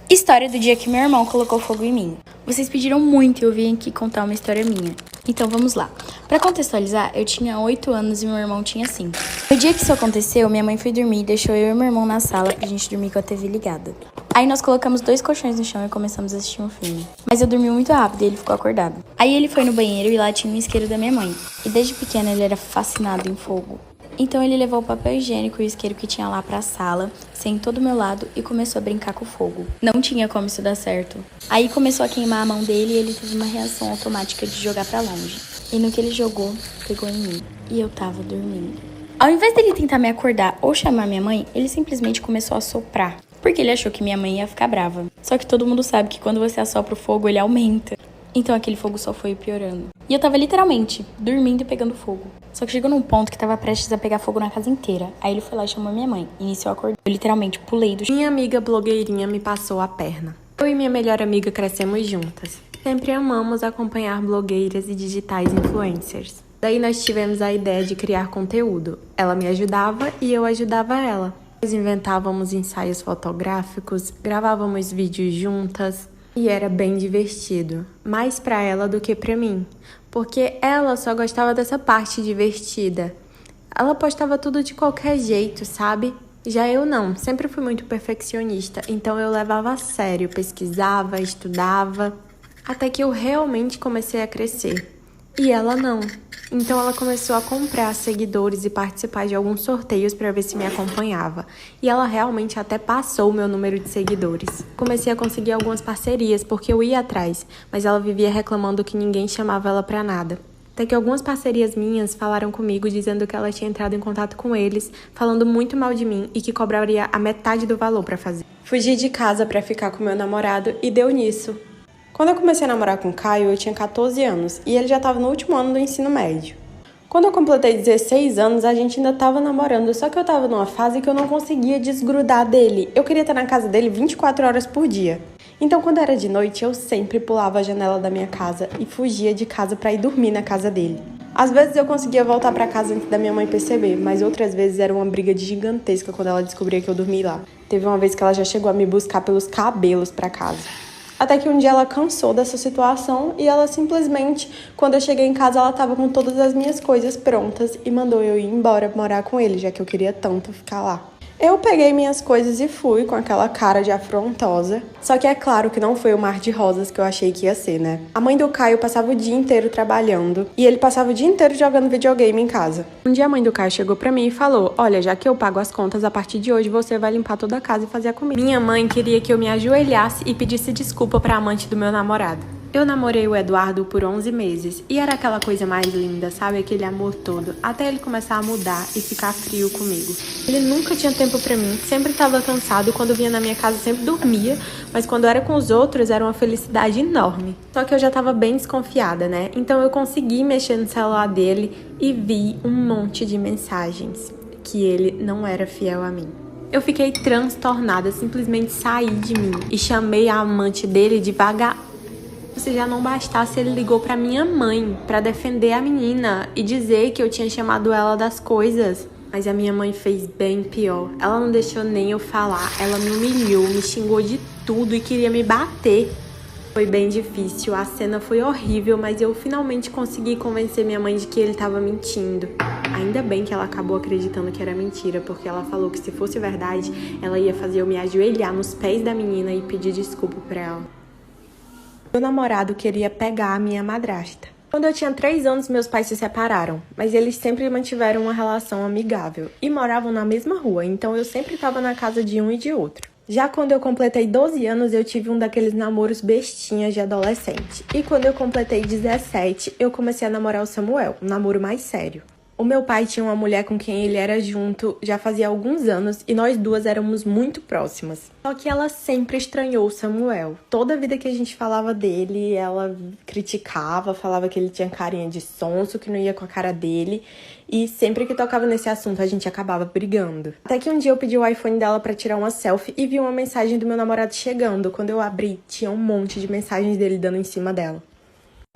História do dia que meu irmão colocou fogo em mim. Vocês pediram muito e eu vim aqui contar uma história minha. Então vamos lá. Pra contextualizar, eu tinha 8 anos e meu irmão tinha 5. No dia que isso aconteceu, minha mãe foi dormir e deixou eu e meu irmão na sala pra gente dormir com a TV ligada. Aí nós colocamos 2 colchões no chão e começamos a assistir um filme. Mas eu dormi muito rápido e ele ficou acordado. Aí ele foi no banheiro e lá tinha um isqueiro da minha mãe. E desde pequeno ele era fascinado em fogo. Então ele levou o papel higiênico e o isqueiro que tinha lá pra sala, sentou do meu lado e começou a brincar com o fogo. Não tinha como isso dar certo. Aí começou a queimar a mão dele e ele teve uma reação automática de jogar pra longe. E no que ele jogou, pegou em mim. E eu tava dormindo. Ao invés dele tentar me acordar ou chamar minha mãe, ele simplesmente começou a soprar. Porque ele achou que minha mãe ia ficar brava. Só que todo mundo sabe que quando você assopra o fogo, ele aumenta. Então aquele fogo só foi piorando. E eu tava literalmente dormindo e pegando fogo. Só que chegou num ponto que tava prestes a pegar fogo na casa inteira. Aí ele foi lá e chamou minha mãe. E nisso eu acordei. Eu literalmente pulei do chão. Minha amiga blogueirinha me passou a perna. Eu e minha melhor amiga crescemos juntas. Sempre amamos acompanhar blogueiras e digitais influencers. Daí nós tivemos a ideia de criar conteúdo. Ela me ajudava e eu ajudava ela. Nós inventávamos ensaios fotográficos, gravávamos vídeos juntas. E era bem divertido, mais pra ela do que pra mim, porque ela só gostava dessa parte divertida. Ela postava tudo de qualquer jeito, sabe? Já eu não, sempre fui muito perfeccionista, então eu levava a sério, pesquisava, estudava, até que eu realmente comecei a crescer. E ela não. Então ela começou a comprar seguidores e participar de alguns sorteios para ver se me acompanhava. E ela realmente até passou o meu número de seguidores. Comecei a conseguir algumas parcerias porque eu ia atrás, mas ela vivia reclamando que ninguém chamava ela para nada. Até que algumas parcerias minhas falaram comigo dizendo que ela tinha entrado em contato com eles, falando muito mal de mim e que cobraria a metade do valor para fazer. Fugi de casa para ficar com meu namorado e deu nisso. Quando eu comecei a namorar com o Caio, eu tinha 14 anos e ele já estava no último ano do ensino médio. Quando eu completei 16 anos, a gente ainda estava namorando, só que eu estava numa fase que eu não conseguia desgrudar dele. Eu queria estar na casa dele 24 horas por dia. Então, quando era de noite, eu sempre pulava a janela da minha casa e fugia de casa para ir dormir na casa dele. Às vezes eu conseguia voltar para casa antes da minha mãe perceber, mas outras vezes era uma briga gigantesca quando ela descobria que eu dormi lá. Teve uma vez que ela já chegou a me buscar pelos cabelos para casa. Até que um dia ela cansou dessa situação e ela simplesmente, quando eu cheguei em casa, ela estava com todas as minhas coisas prontas e mandou eu ir embora morar com ele, já que eu queria tanto ficar lá. Eu peguei minhas coisas e fui com aquela cara de afrontosa. Só que é claro que não foi o mar de rosas que eu achei que ia ser, né? A mãe do Caio passava o dia inteiro trabalhando e ele passava o dia inteiro jogando videogame em casa. Um dia a mãe do Caio chegou pra mim e falou: "Olha, já que eu pago as contas, a partir de hoje você vai limpar toda a casa e fazer a comida." Minha mãe queria que eu me ajoelhasse e pedisse desculpa pra amante do meu namorado. Eu namorei o Eduardo por 11 meses e era aquela coisa mais linda, sabe? Aquele amor todo, até ele começar a mudar e ficar frio comigo. Ele nunca tinha tempo pra mim, sempre estava cansado, quando vinha na minha casa sempre dormia, mas quando era com os outros era uma felicidade enorme. Só que eu já tava bem desconfiada, né? Então eu consegui mexer no celular dele e vi um monte de mensagens que ele não era fiel a mim. Eu fiquei transtornada, simplesmente saí de mim e chamei a amante dele de vagabunda. Se já não bastasse, ele ligou pra minha mãe pra defender a menina e dizer que eu tinha chamado ela das coisas. Mas a minha mãe fez bem pior. Ela não deixou nem eu falar. Ela me humilhou, me xingou de tudo e queria me bater. Foi bem difícil, a cena foi horrível, mas eu finalmente consegui convencer minha mãe de que ele tava mentindo. Ainda bem que ela acabou acreditando que era mentira, porque ela falou que se fosse verdade, ela ia fazer eu me ajoelhar nos pés da menina e pedir desculpa pra ela. Meu namorado queria pegar a minha madrasta. Quando eu tinha 3 anos, meus pais se separaram, mas eles sempre mantiveram uma relação amigável e moravam na mesma rua, então eu sempre estava na casa de um e de outro. Já quando eu completei 12 anos, eu tive um daqueles namoros bestinhas de adolescente. E quando eu completei 17, eu comecei a namorar o Samuel, um namoro mais sério. O meu pai tinha uma mulher com quem ele era junto já fazia alguns anos e nós duas éramos muito próximas. Só que ela sempre estranhou o Samuel. Toda vida que a gente falava dele, ela criticava, falava que ele tinha carinha de sonso, que não ia com a cara dele. E sempre que tocava nesse assunto, a gente acabava brigando. Até que um dia eu pedi o iPhone dela pra tirar uma selfie e vi uma mensagem do meu namorado chegando. Quando eu abri, tinha um monte de mensagens dele dando em cima dela.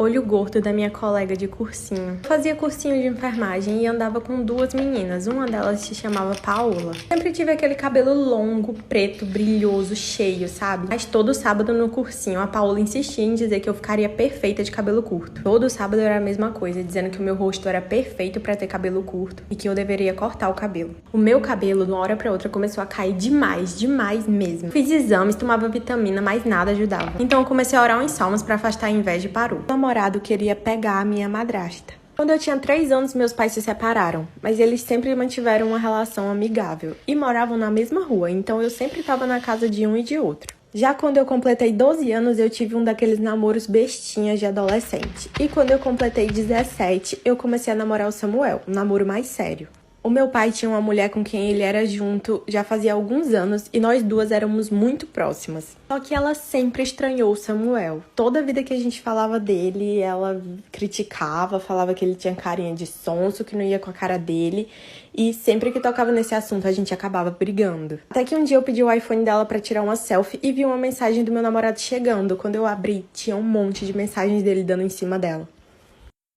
Olho gordo da minha colega de cursinho. Fazia cursinho de enfermagem e andava com duas meninas. Uma delas se chamava Paola. Sempre tive aquele cabelo longo, preto, brilhoso, cheio, sabe? Mas todo sábado no cursinho, a Paola insistia em dizer que eu ficaria perfeita de cabelo curto. Todo sábado era a mesma coisa, dizendo que o meu rosto era perfeito pra ter cabelo curto e que eu deveria cortar o cabelo. O meu cabelo, de uma hora pra outra, começou a cair demais mesmo. Fiz exames, tomava vitamina, mas nada ajudava. Então eu comecei a orar uns salmos pra afastar a inveja e parou. O namorado queria pegar a minha madrasta. Quando eu tinha 3 anos, meus pais se separaram, mas eles sempre mantiveram uma relação amigável e moravam na mesma rua, então eu sempre estava na casa de um e de outro. Já quando eu completei 12 anos, eu tive um daqueles namoros bestinhas de adolescente. E quando eu completei 17, eu comecei a namorar o Samuel, um namoro mais sério. O meu pai tinha uma mulher com quem ele era junto já fazia alguns anos e nós duas éramos muito próximas. Só que ela sempre estranhou o Samuel. Toda vida que a gente falava dele, ela criticava, falava que ele tinha carinha de sonso, que não ia com a cara dele. E sempre que tocava nesse assunto, a gente acabava brigando. Até que um dia eu pedi o iPhone dela pra tirar uma selfie e vi uma mensagem do meu namorado chegando. Quando eu abri, tinha um monte de mensagens dele dando em cima dela.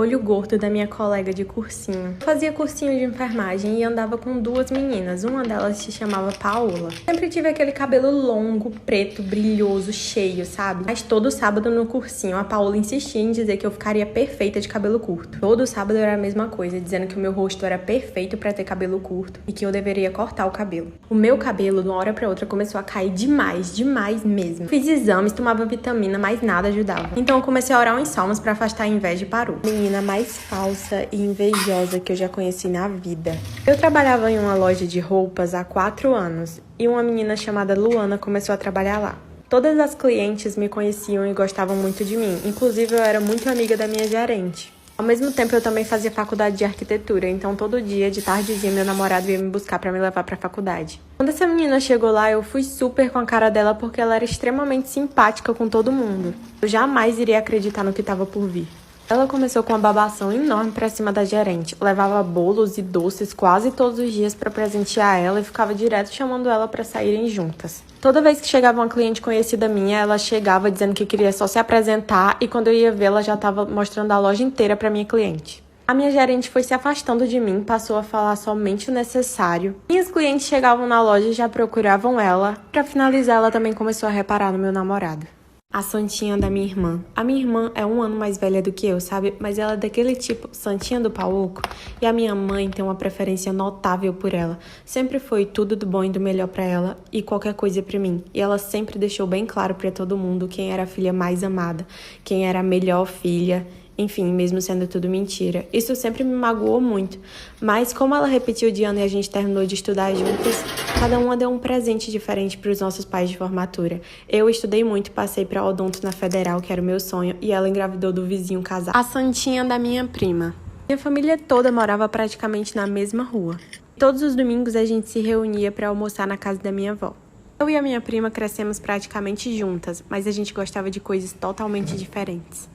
Olho gordo da minha colega de cursinho. Fazia cursinho de enfermagem e andava com duas meninas. Uma delas se chamava Paola. Sempre tive aquele cabelo longo, preto, brilhoso, cheio, sabe? Mas todo sábado no cursinho, a Paola insistia em dizer que eu ficaria perfeita de cabelo curto. Todo sábado era a mesma coisa, dizendo que o meu rosto era perfeito pra ter cabelo curto e que eu deveria cortar o cabelo. O meu cabelo, de uma hora pra outra, começou a cair demais mesmo. Fiz exames, tomava vitamina, mas nada ajudava. Então eu comecei a orar uns salmos pra afastar a inveja e parou. Menina mais falsa e invejosa que eu já conheci na vida. Eu trabalhava em uma loja de roupas há 4 anos e uma menina chamada Luana começou a trabalhar lá. Todas as clientes me conheciam e gostavam muito de mim, inclusive eu era muito amiga da minha gerente. Ao mesmo tempo eu também fazia faculdade de arquitetura, então todo dia, de tardezinha, meu namorado ia me buscar pra me levar pra faculdade. Quando essa menina chegou lá, eu fui super com a cara dela porque ela era extremamente simpática com todo mundo. Eu jamais iria acreditar no que estava por vir. Ela começou com uma babação enorme pra cima da gerente. Levava bolos e doces quase todos os dias pra presentear ela e ficava direto chamando ela pra saírem juntas. Toda vez que chegava uma cliente conhecida minha, ela chegava dizendo que queria só se apresentar e quando eu ia ver, ela já estava mostrando a loja inteira pra minha cliente. A minha gerente foi se afastando de mim, passou a falar somente o necessário. Minhas clientes chegavam na loja e já procuravam ela. Pra finalizar, ela também começou a reparar no meu namorado. A santinha da minha irmã. A minha irmã é 1 ano mais velha do que eu, sabe? Mas ela é daquele tipo, santinha do pau oco. E a minha mãe tem uma preferência notável por ela. Sempre foi tudo do bom e do melhor pra ela e qualquer coisa pra mim. E ela sempre deixou bem claro pra todo mundo quem era a filha mais amada, quem era a melhor filha. Enfim, mesmo sendo tudo mentira. Isso sempre me magoou muito. Mas como ela repetiu de ano e a gente terminou de estudar juntas, cada uma deu um presente diferente para os nossos pais de formatura. Eu estudei muito, passei para odonto na Federal, que era o meu sonho, e ela engravidou do vizinho casal. A santinha da minha prima. Minha família toda morava praticamente na mesma rua. Todos os domingos a gente se reunia para almoçar na casa da minha avó. Eu e a minha prima crescemos praticamente juntas, mas a gente gostava de coisas totalmente diferentes.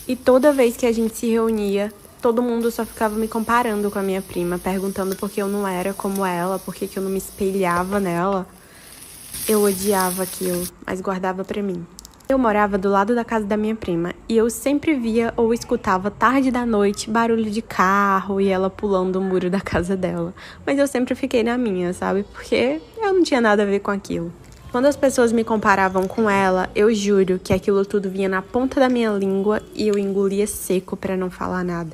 E toda vez que a gente se reunia, todo mundo só ficava me comparando com a minha prima, perguntando por que eu não era como ela, por que eu não me espelhava nela. Eu odiava aquilo, mas guardava pra mim. Eu morava do lado da casa da minha prima e eu sempre via ou escutava tarde da noite barulho de carro e ela pulando o muro da casa dela. Mas eu sempre fiquei na minha, sabe? Porque eu não tinha nada a ver com aquilo. Quando as pessoas me comparavam com ela, eu juro que aquilo tudo vinha na ponta da minha língua e eu engolia seco pra não falar nada.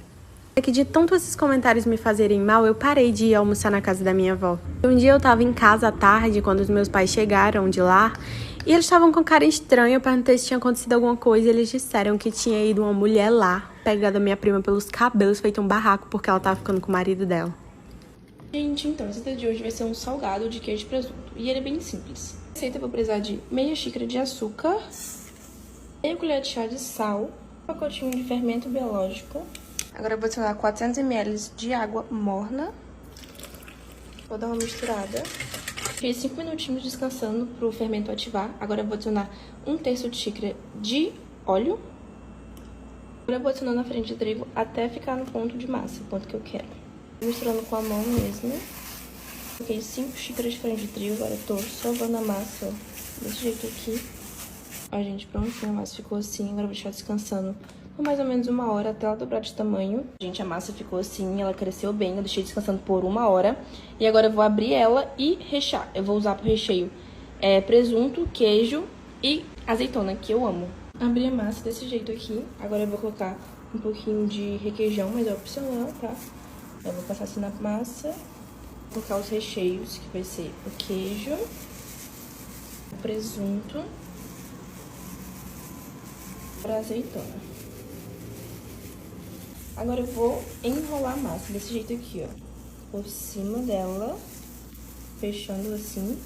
É que de tanto esses comentários me fazerem mal, eu parei de ir almoçar na casa da minha avó. Um dia eu tava em casa à tarde, quando os meus pais chegaram de lá, e eles estavam com cara estranha, eu perguntei se tinha acontecido alguma coisa, e eles disseram que tinha ido uma mulher lá, pegado a minha prima pelos cabelos, feito um barraco, porque ela tava ficando com o marido dela. Gente, então, a receita de hoje vai ser um salgado de queijo e presunto, e ele é bem simples. A receita eu vou precisar de meia xícara de açúcar, meia colher de chá de sal, um pacotinho de fermento biológico. Agora eu vou adicionar 400 ml de água morna. Vou dar uma misturada. Fiz 5 minutinhos descansando pro fermento ativar. Agora eu vou adicionar 1/3 de xícara de óleo. Agora eu vou adicionando a farinha de trigo até ficar no ponto de massa, o ponto que eu quero. Misturando com a mão mesmo. Coloquei 5 xícaras de farinha de trigo, agora eu tô sovando a massa, ó, desse jeito aqui. Ó, gente, prontinho, a massa ficou assim, agora eu vou deixar descansando por mais ou menos 1 hora até ela dobrar de tamanho. Gente, a massa ficou assim, ela cresceu bem, eu deixei descansando por 1 hora. E agora eu vou abrir ela e rechear. Eu vou usar pro recheio presunto, queijo e azeitona, que eu amo. Abri a massa desse jeito aqui. Agora eu vou colocar um pouquinho de requeijão, mas é opcional, tá? Eu vou passar assim na massa. Vou colocar os recheios, que vai ser o queijo, o presunto e a azeitona. Agora eu vou enrolar a massa desse jeito aqui, ó. Por cima dela, fechando assim.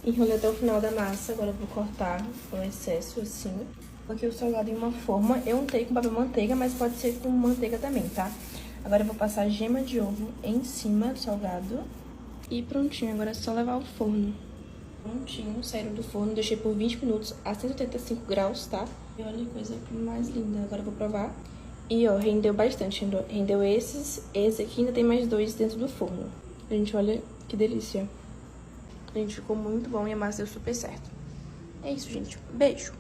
Enrolei até o final da massa, agora eu vou cortar o excesso assim. Coloquei o salgado em uma forma, eu untei com papel manteiga, mas pode ser com manteiga também, tá? Agora eu vou passar gema de ovo em cima do salgado. E prontinho, agora é só levar ao forno. Prontinho, saíram do forno, deixei por 20 minutos a 185 graus, tá? E olha que coisa mais linda, agora eu vou provar. E ó, rendeu bastante, rendeu esse aqui ainda tem mais 2 dentro do forno. Gente, olha que delícia. Gente, ficou muito bom e a massa deu super certo. É isso, gente. Beijo!